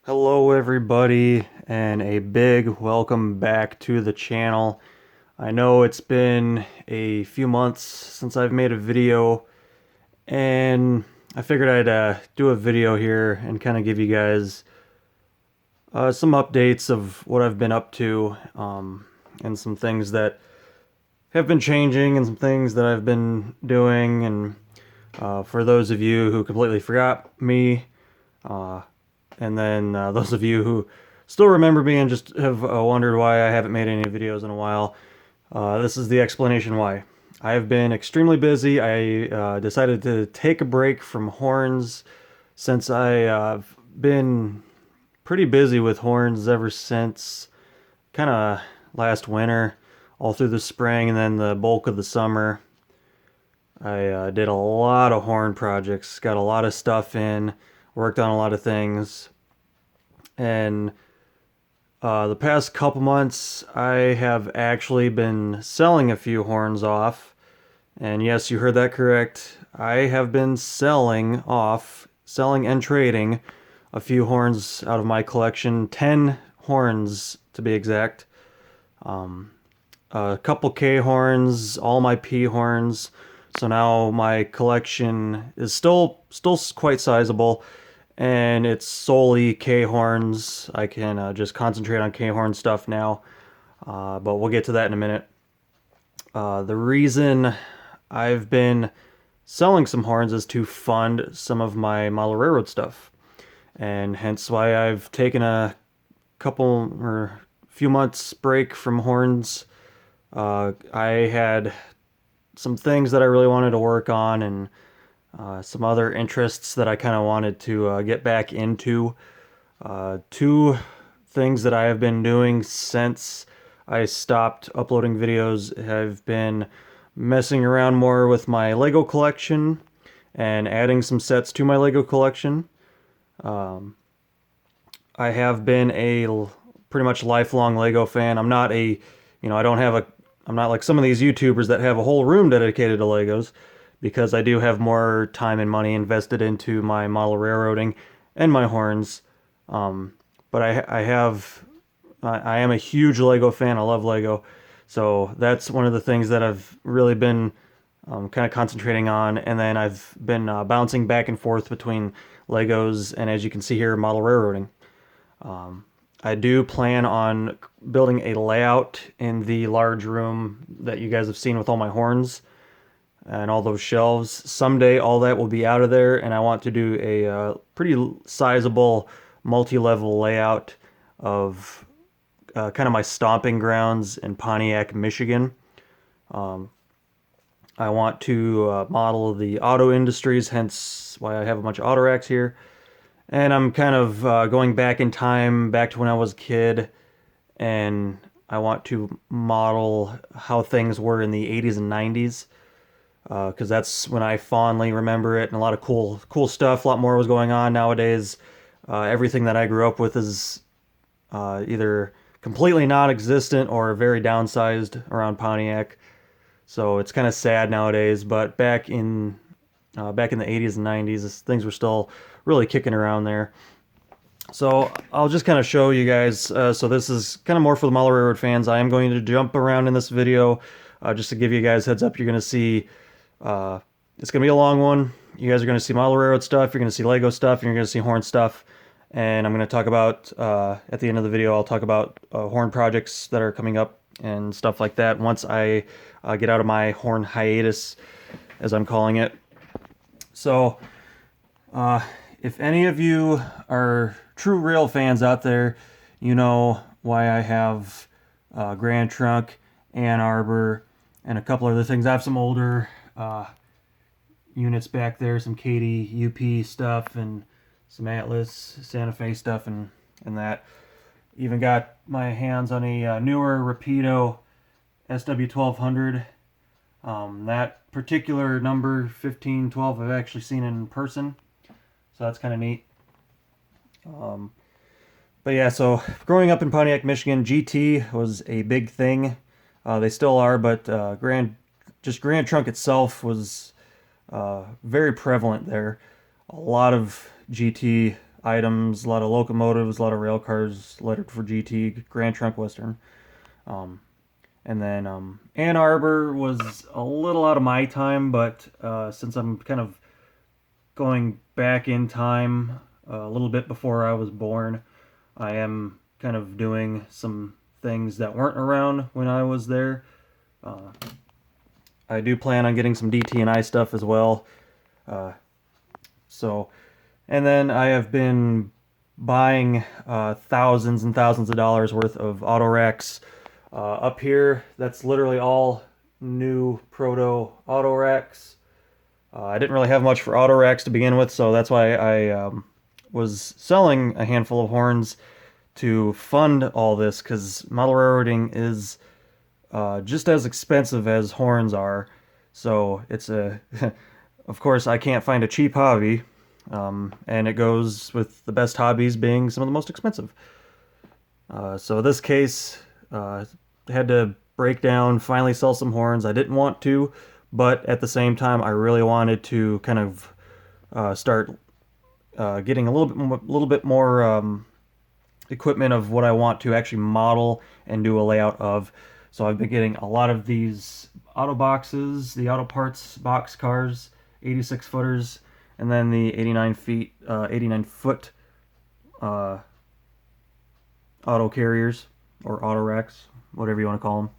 Hello everybody, and a big welcome back to the channel. I know it's been a few months since I've made a video, and I figured I'd do a video here and kind of give you guys some updates of what I've been up to, and some things that have been changing and some things that I've been doing. And for those of you who completely forgot me, uh, and then those of you who still remember me and just have wondered why I haven't made any videos in a while, this is the explanation why. I've been extremely busy. I decided to take a break from horns since I've been pretty busy with horns ever since kind of last winter, all through the spring, and then the bulk of the summer. I did a lot of horn projects, got a lot of stuff in, worked on a lot of things, and the past couple months I have actually been selling a few horns off. And yes, you heard that correct. I have been selling and trading a few horns out of my collection, 10 horns to be exact. A couple K horns, all my P horns. So now my collection is still quite sizable, and it's solely K horns. I can just concentrate on K horn stuff now, but we'll get to that in a minute. The reason I've been selling some horns is to fund some of my model railroad stuff, and hence why I've taken a couple or few months break from horns. I had some things that I really wanted to work on, and some other interests that I kind of wanted to get back into. Two things that I have been doing since I stopped uploading videos have been messing around more with my Lego collection and adding some sets to my Lego collection. I have been a pretty much lifelong Lego fan. I'm not a, I don't have a, I'm not like some of these YouTubers that have a whole room dedicated to Legos, because I do have more time and money invested into my model railroading and my horns. But I am a huge Lego fan. I love Lego. So that's one of the things that I've really been kind of concentrating on. And then I've been bouncing back and forth between Legos and, as you can see here, model railroading. I do plan on building a layout in the large room that you guys have seen with all my horns and all those shelves. Someday all that will be out of there, and I want to do a pretty sizable multi-level layout of kind of my stomping grounds in Pontiac, Michigan. I want to model the auto industries, hence why I have a bunch of auto racks here. And I'm kind of going back in time, back to when I was a kid, and I want to model how things were in the 80s and 90s, because that's when I fondly remember it, and a lot of cool stuff. A lot more was going on. Nowadays, everything that I grew up with is either completely non-existent or very downsized around Pontiac. So it's kind of sad nowadays. But back in the 80s and 90s, things were still really kicking around there. So I'll just kind of show you guys. So this is kind of more for the model railroad fans. I am going to jump around in this video, just to give you guys heads up. You're going to see, it's going to be a long one. You guys are going to see model railroad stuff. You're going to see Lego stuff. And you're going to see horn stuff. And I'm going to talk about, at the end of the video, I'll talk about horn projects that are coming up and stuff like that once I get out of my horn hiatus, as I'm calling it. So, if any of you are true rail fans out there, you know why I have Grand Trunk, Ann Arbor, and a couple other things. I have some older units back there, some Katy UP stuff, and some Atlas Santa Fe stuff, and that. Even got my hands on a newer Rapido SW1200. That particular number 1512 I've actually seen in person, so that's kind of neat. But yeah, so growing up in Pontiac, Michigan, GT was a big thing. They still are, but Grand Trunk itself was very prevalent there. A lot of GT items, a lot of locomotives, a lot of rail cars lettered for GT, Grand Trunk Western. Um, and then Ann Arbor was a little out of my time, but since I'm kind of going back in time a little bit before I was born, I am kind of doing some things that weren't around when I was there. Uh, I do plan on getting some DT&I stuff as well. Uh, so, and then I have been buying thousands and thousands of dollars worth of auto racks up here. That's literally all new proto auto racks. I didn't really have much for auto racks to begin with, so that's why I was selling a handful of horns to fund all this, because model railroading is just as expensive as horns are. So it's a, of course, I can't find a cheap hobby, and it goes with the best hobbies being some of the most expensive. So this case, had to break down, finally sell some horns. I didn't want to, but at the same time, I really wanted to kind of start getting a little bit more equipment of what I want to actually model and do a layout of. So I've been getting a lot of these auto boxes, the auto parts box cars, 86 footers, and then the 89 foot auto carriers or auto racks, whatever you want to call them.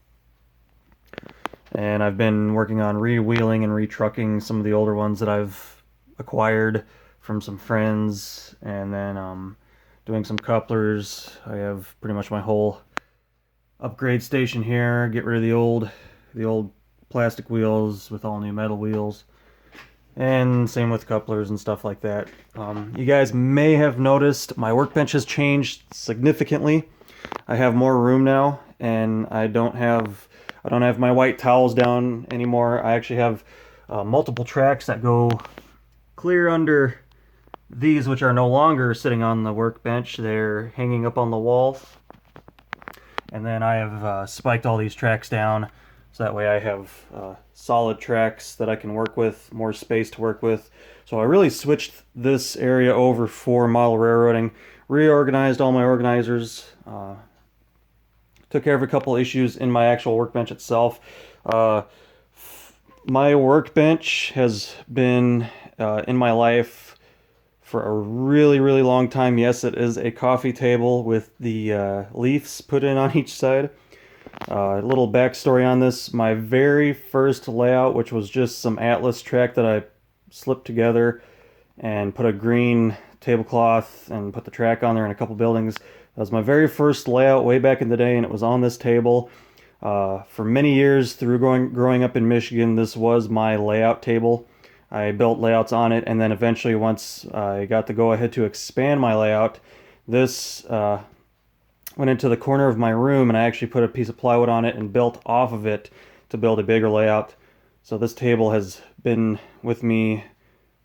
And I've been working on re-wheeling and re-trucking some of the older ones that I've acquired from some friends, and then doing some couplers. I have pretty much my whole upgrade station here. Get rid of the old plastic wheels with all new metal wheels, and same with couplers and stuff like that. You guys may have noticed my workbench has changed significantly. I have more room now, and I don't have my white towels down anymore. I actually have multiple tracks that go clear under these, which are no longer sitting on the workbench. They're hanging up on the wall. And then I have spiked all these tracks down, so that way I have solid tracks that I can work with, more space to work with. So I really switched this area over for model railroading, reorganized all my organizers, took care of a couple issues in my actual workbench itself. My workbench has been in my life for a really, really long time. Yes, it is a coffee table with the leaves put in on each side. A little backstory on this. My very first layout, which was just some Atlas track that I slipped together and put a green tablecloth and put the track on there and a couple buildings. That was my very first layout way back in the day, and it was on this table. For many years through growing up in Michigan, this was my layout table. I built layouts on it, and then eventually once I got the go-ahead to expand my layout, this went into the corner of my room, and I actually put a piece of plywood on it and built off of it to build a bigger layout. So this table has been with me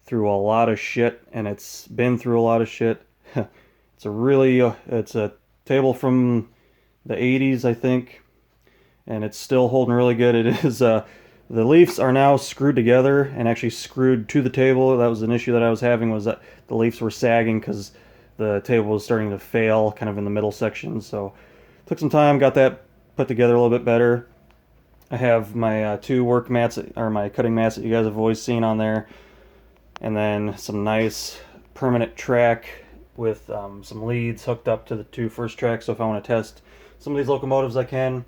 through a lot of shit, and it's been through a lot of shit. It's a table from the 80s, I think, and it's still holding really good. It is, the leaves are now screwed together and actually screwed to the table. That was an issue that I was having, was that the leaves were sagging because the table was starting to fail kind of in the middle section. So took some time, got that put together a little bit better. I have my two work mats, or my cutting mats that you guys have always seen on there, and then some nice permanent track with some leads hooked up to the two first tracks, so if I want to test some of these locomotives I can.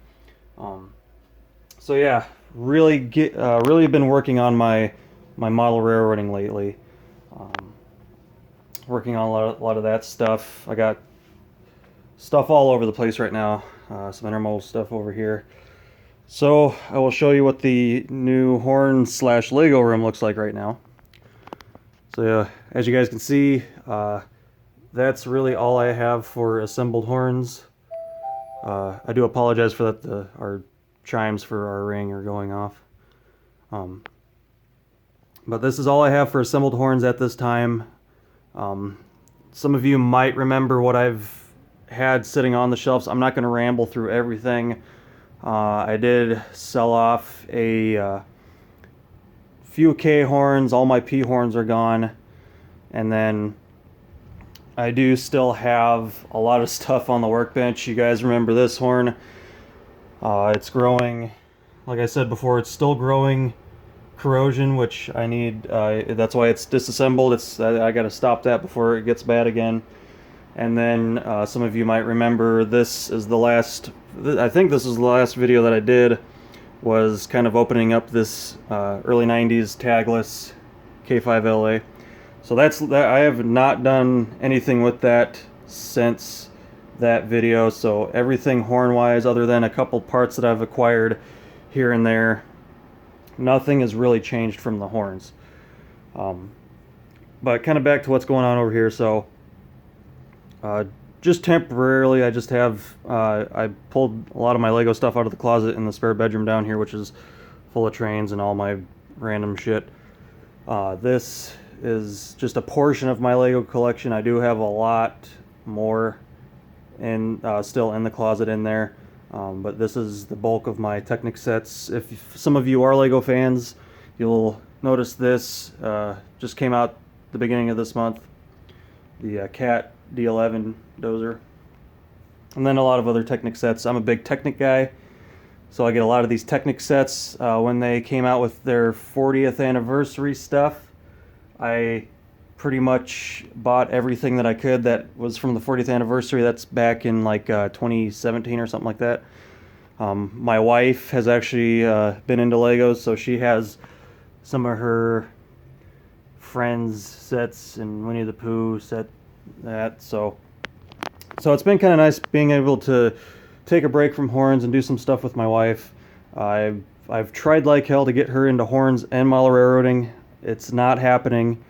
So yeah, really been working on my model railroading lately. Working on a lot of that stuff. I got stuff all over the place right now. Some intermodal stuff over here. So I will show you what the new horn / Lego room looks like right now. So as you guys can see, that's really all I have for assembled horns. I do apologize for that. Our chimes for our ring are going off. But this is all I have for assembled horns at this time. Some of you might remember what I've had sitting on the shelves. I'm not going to ramble through everything. I did sell off a few K horns. All my P horns are gone. And then I do still have a lot of stuff on the workbench. You guys remember this horn? It's growing, like I said before, it's still growing corrosion, which I need. That's why it's disassembled. I got to stop that before it gets bad again. And then some of you might remember this is the last. I think this is the last video that I did. Was kind of opening up this early '90s tagless K5LA. So that's that. I have not done anything with that since that video. So everything horn-wise, other than a couple parts that I've acquired here and there, nothing has really changed from the horns. But kind of back to what's going on over here. So just temporarily, I just have I pulled a lot of my Lego stuff out of the closet in the spare bedroom down here, which is full of trains and all my random shit. This is just a portion of my Lego collection. I do have a lot more still in the closet in there, but this is the bulk of my Technic sets. If some of you are Lego fans, you'll notice this just came out the beginning of this month, the Cat D11 dozer, and then a lot of other Technic sets. I'm a big Technic guy, so I get a lot of these Technic sets. When they came out with their 40th anniversary stuff, I pretty much bought everything that I could that was from the 40th anniversary. That's back in like 2017 or something like that. My wife has actually been into Legos, so she has some of her friends' sets and Winnie the Pooh set that. So it's been kind of nice being able to take a break from horns and do some stuff with my wife. I've tried like hell to get her into horns and model railroading. It's not happening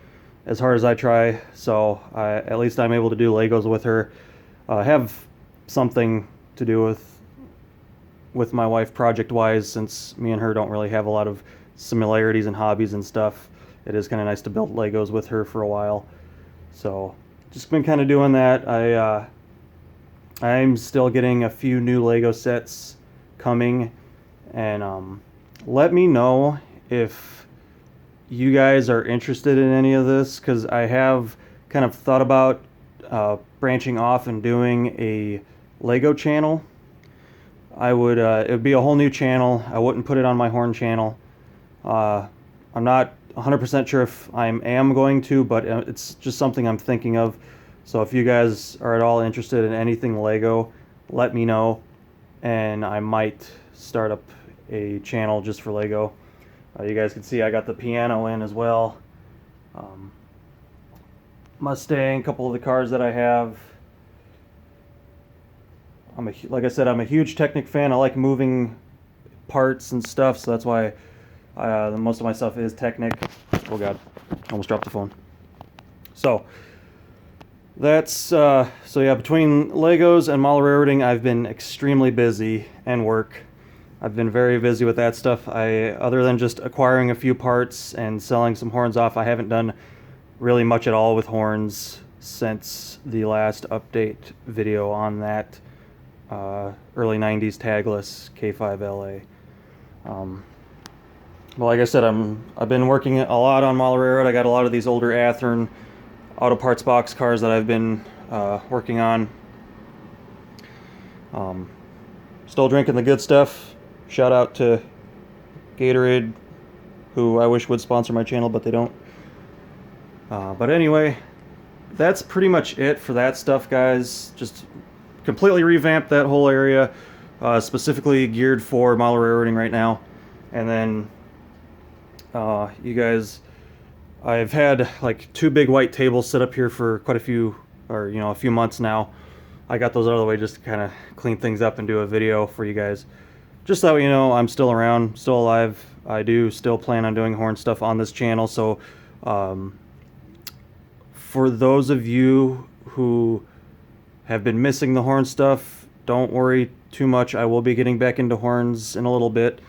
as hard as I try, so at least I'm able to do Legos with her. Have something to do with my wife project-wise, since me and her don't really have a lot of similarities in hobbies and stuff. It is kind of nice to build Legos with her for a while. So just been kind of doing that. I'm still getting a few new Lego sets coming, and let me know if you guys are interested in any of this, because I have kind of thought about branching off and doing a Lego channel. It would be a whole new channel. I wouldn't put it on my horn channel. I'm not 100% sure if I am going to, but it's just something I'm thinking of. So if you guys are at all interested in anything Lego, let me know, and I might start up a channel just for Lego. You guys can see I got the piano in as well. Mustang, a couple of the cars that I have. Like I said, I'm a huge Technic fan. I like moving parts and stuff, so that's why most of my stuff is Technic. Oh god, almost dropped the phone. So that's so yeah, between Legos and model railroading, I've been extremely busy, and work. I've been very busy with that stuff. Other than just acquiring a few parts and selling some horns off, I haven't done really much at all with horns since the last update video on that early '90s tagless K5LA. Well, like I said, I've been working a lot on model railroad. I got a lot of these older Athearn auto parts box cars that I've been working on. Still drinking the good stuff. Shout out to Gatorade, who I wish would sponsor my channel, but they don't. But anyway, that's pretty much it for that stuff, guys. Just completely revamped that whole area, specifically geared for model railroading right now. And then, you guys, I've had like 2 big white tables set up here for quite a few, or a few months now. I got those out of the way just to kind of clean things up and do a video for you guys. Just so you know, I'm still around, still alive. I do still plan on doing horn stuff on this channel, so for those of you who have been missing the horn stuff, don't worry too much. I will be getting back into horns in a little bit.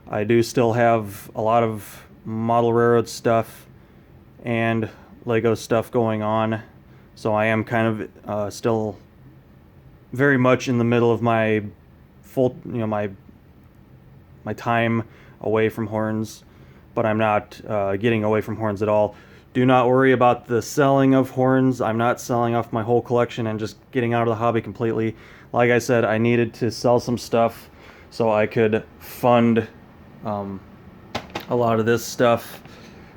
I do still have a lot of model railroad stuff and Lego stuff going on, so I am kind of still very much in the middle of my full, my time away from horns, but I'm not getting away from horns at all. Do not worry about the selling of horns. I'm not selling off my whole collection and just getting out of the hobby completely. Like I said, I needed to sell some stuff so I could fund a lot of this stuff.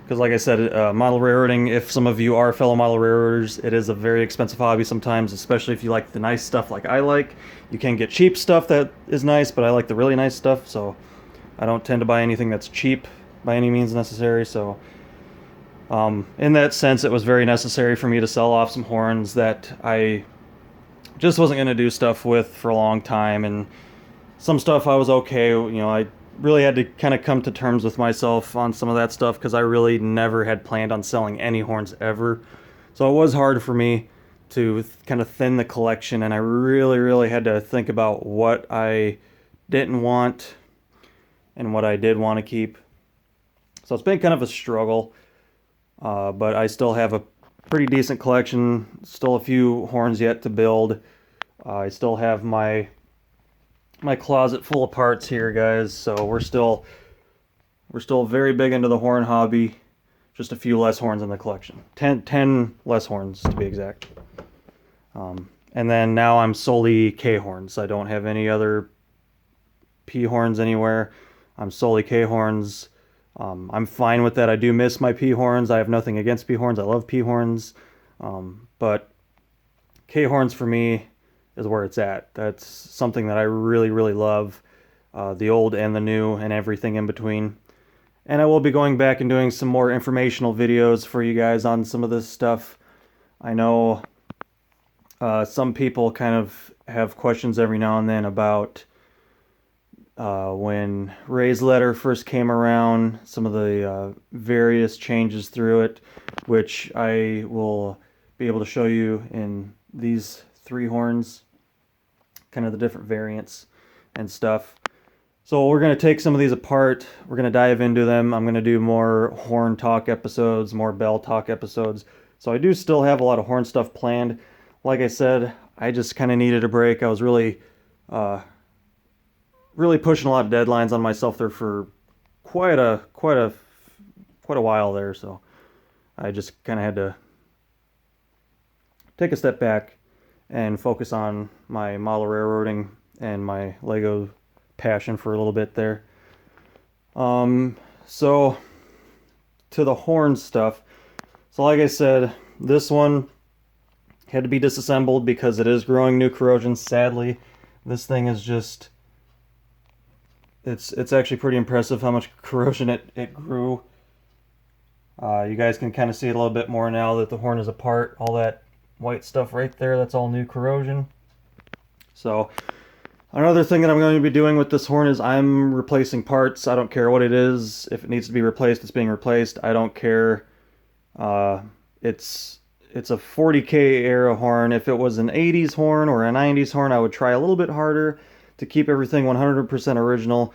Because like I said, model railroading, if some of you are fellow model railroaders, it is a very expensive hobby sometimes, especially if you like the nice stuff like I like. You can get cheap stuff that is nice, but I like the really nice stuff, so I don't tend to buy anything that's cheap by any means necessary. So in that sense, it was very necessary for me to sell off some horns that I just wasn't going to do stuff with for a long time, and some stuff I was okay. I really had to kind of come to terms with myself on some of that stuff because I really never had planned on selling any horns ever. So it was hard for me to kind of thin the collection, and I really had to think about what I didn't want and what I did want to keep. So it's been kind of a struggle, but I still have a pretty decent collection. Still a few horns yet to build. I still have my closet full of parts here, guys. So we're still very big into the horn hobby. Just a few less horns in the collection. 10 less horns to be exact. And then now I'm solely K horns. I don't have any other P horns anywhere. I'm solely K horns. I'm fine with that. I do miss my P horns. I have nothing against P horns. I love P horns. But K horns for me is where it's at. That's something that I really love. The old and the new and everything in between. And I will be going back and doing some more informational videos for you guys on some of this stuff. I know some people kind of have questions every now and then about when Ray's letter first came around, some of the various changes through it, which I will be able to show you in these 3 horns, kind of the different variants and stuff. So we're going to take some of these apart. We're going to dive into them. I'm going to do more horn talk episodes, more bell talk episodes. So I do still have a lot of horn stuff planned. Like I said, I just kind of needed a break. I was really pushing a lot of deadlines on myself there for quite a while there. So I just kind of had to take a step back and focus on my model railroading and my Lego passion for a little bit there. So to the horn stuff. So like I said, this one had to be disassembled because it is growing new corrosion. Sadly, this thing is just, it's actually pretty impressive how much corrosion it grew. You guys can kind of see it a little bit more now that the horn is apart. All that white stuff right there, that's all new corrosion. So another thing that I'm going to be doing with this horn is I'm replacing parts. I don't care what it is. If it needs to be replaced, it's being replaced. I don't care. It's a 40K era horn. If it was an 80s horn or a 90s horn, I would try a little bit harder to keep everything 100% original.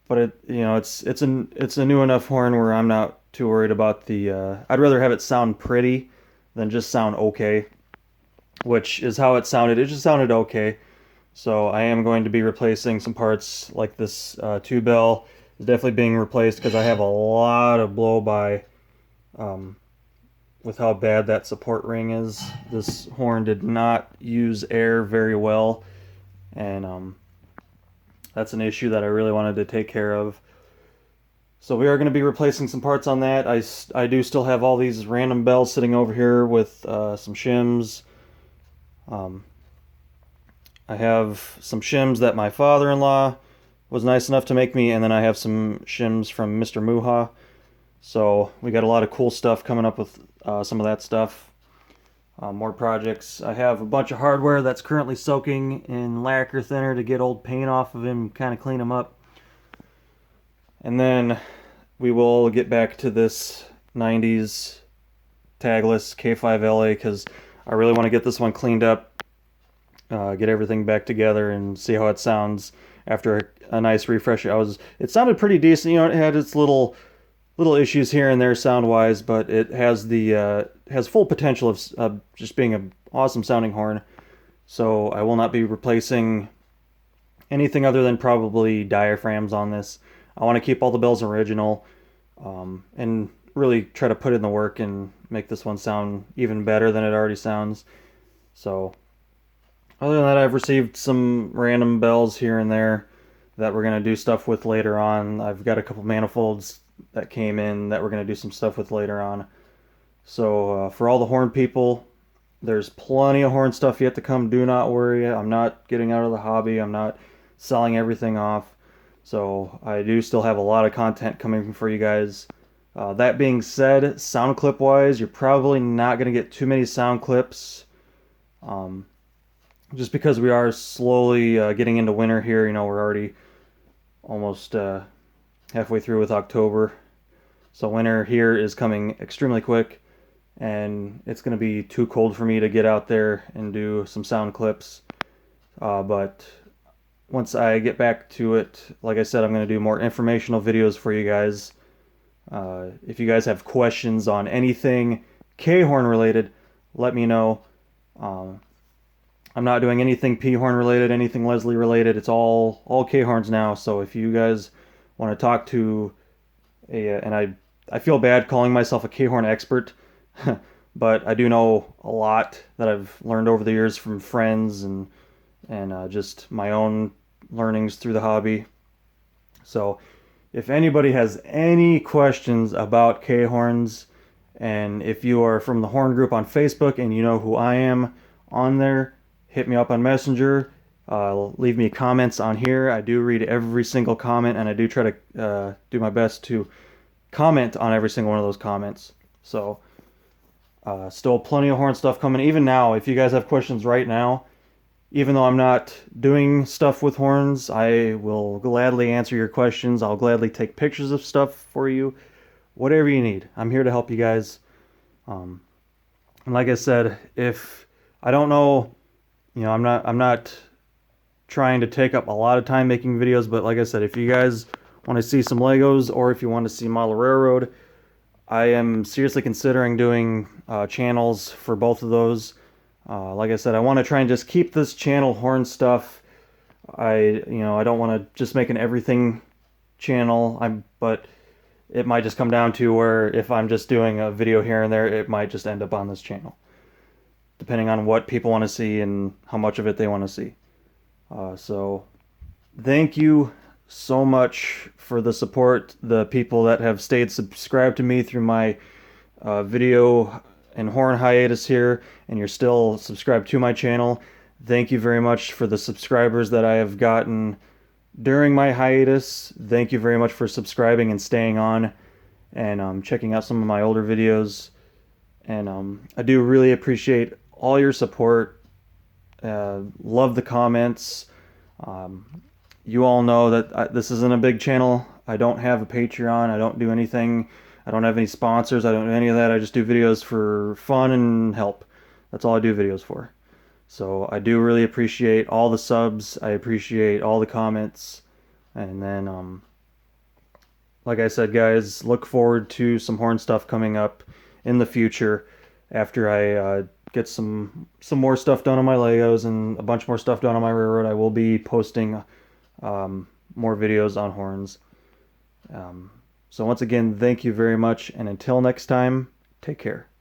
But it's a new enough horn where I'm not too worried about the. I'd rather have it sound pretty than just sound okay, which is how it sounded. It just sounded okay. So I am going to be replacing some parts, like this tube bell is definitely being replaced because I have a lot of blow-by with how bad that support ring is. This horn did not use air very well, and that's an issue that I really wanted to take care of. So we are going to be replacing some parts on that. I do still have all these random bells sitting over here with some shims. I have some shims that my father-in-law was nice enough to make me, and then I have some shims from Mr. Muha. So we got a lot of cool stuff coming up with some of that stuff. More projects. I have a bunch of hardware that's currently soaking in lacquer thinner to get old paint off of him, kind of clean them up. And then we will get back to this 90s tagless K5LA because I really want to get this one cleaned up, get everything back together and see how it sounds after a nice refresh. It sounded pretty decent. It had its little issues here and there sound-wise, but it has has full potential of just being an awesome sounding horn. So I will not be replacing anything other than probably diaphragms on this. I want to keep all the bells original, and really try to put in the work and make this one sound even better than it already sounds. So other than that, I've received some random bells here and there that we're going to do stuff with later on. I've got a couple manifolds that came in that we're going to do some stuff with later on. So for all the horn people, there's plenty of horn stuff yet to come. Do not worry. I'm not getting out of the hobby. I'm not selling everything off. So I do still have a lot of content coming for you guys. That being said, sound clip wise, you're probably not going to get too many sound clips. Just because we are slowly getting into winter here. You know, we're already almost halfway through with October. So winter here is coming extremely quick, and it's going to be too cold for me to get out there and do some sound clips. But once I get back to it, like I said, I'm going to do more informational videos for you guys. If you guys have questions on anything K-horn related, let me know. I'm not doing anything P-horn related, anything Leslie related. It's all K-horns now. So if you guys want to talk to and I feel bad calling myself a K-horn expert, but I do know a lot that I've learned over the years from friends and just my own learnings through the hobby. So if anybody has any questions about K-horns, and if you are from the horn group on Facebook and you know who I am on there, hit me up on Messenger. Leave me comments on here. I do read every single comment, and I do try to do my best to comment on every single one of those comments. So still plenty of horn stuff coming. Even now, if you guys have questions right now, even though I'm not doing stuff with horns, I will gladly answer your questions. I'll gladly take pictures of stuff for you. Whatever you need, I'm here to help you guys. And like I said, if I don't know, you know, I'm not trying to take up a lot of time making videos, but like I said, if you guys want to see some Legos or if you want to see Model Railroad, I am seriously considering doing channels for both of those. Like I said, I want to try and just keep this channel horn stuff. I don't want to just make an everything channel. But it might just come down to where if I'm just doing a video here and there, it might just end up on this channel, depending on what people want to see and how much of it they want to see. So thank you so much for the support, the people that have stayed subscribed to me through my video and horn hiatus here, and you're still subscribed to my channel. Thank you very much for the subscribers that I have gotten during my hiatus. Thank you very much for subscribing and staying on and checking out some of my older videos. And I do really appreciate all your support. Love the comments. You all know that this isn't a big channel. I don't have a Patreon. I don't do anything. I don't have any sponsors. I don't do any of that. I just do videos for fun and help. That's all I do videos for. So I do really appreciate all the subs. I appreciate all the comments. And then, like I said, guys, look forward to some horn stuff coming up in the future after I get some more stuff done on my Legos and a bunch more stuff done on my railroad. I will be posting more videos on horns. So once again, thank you very much, and until next time, take care.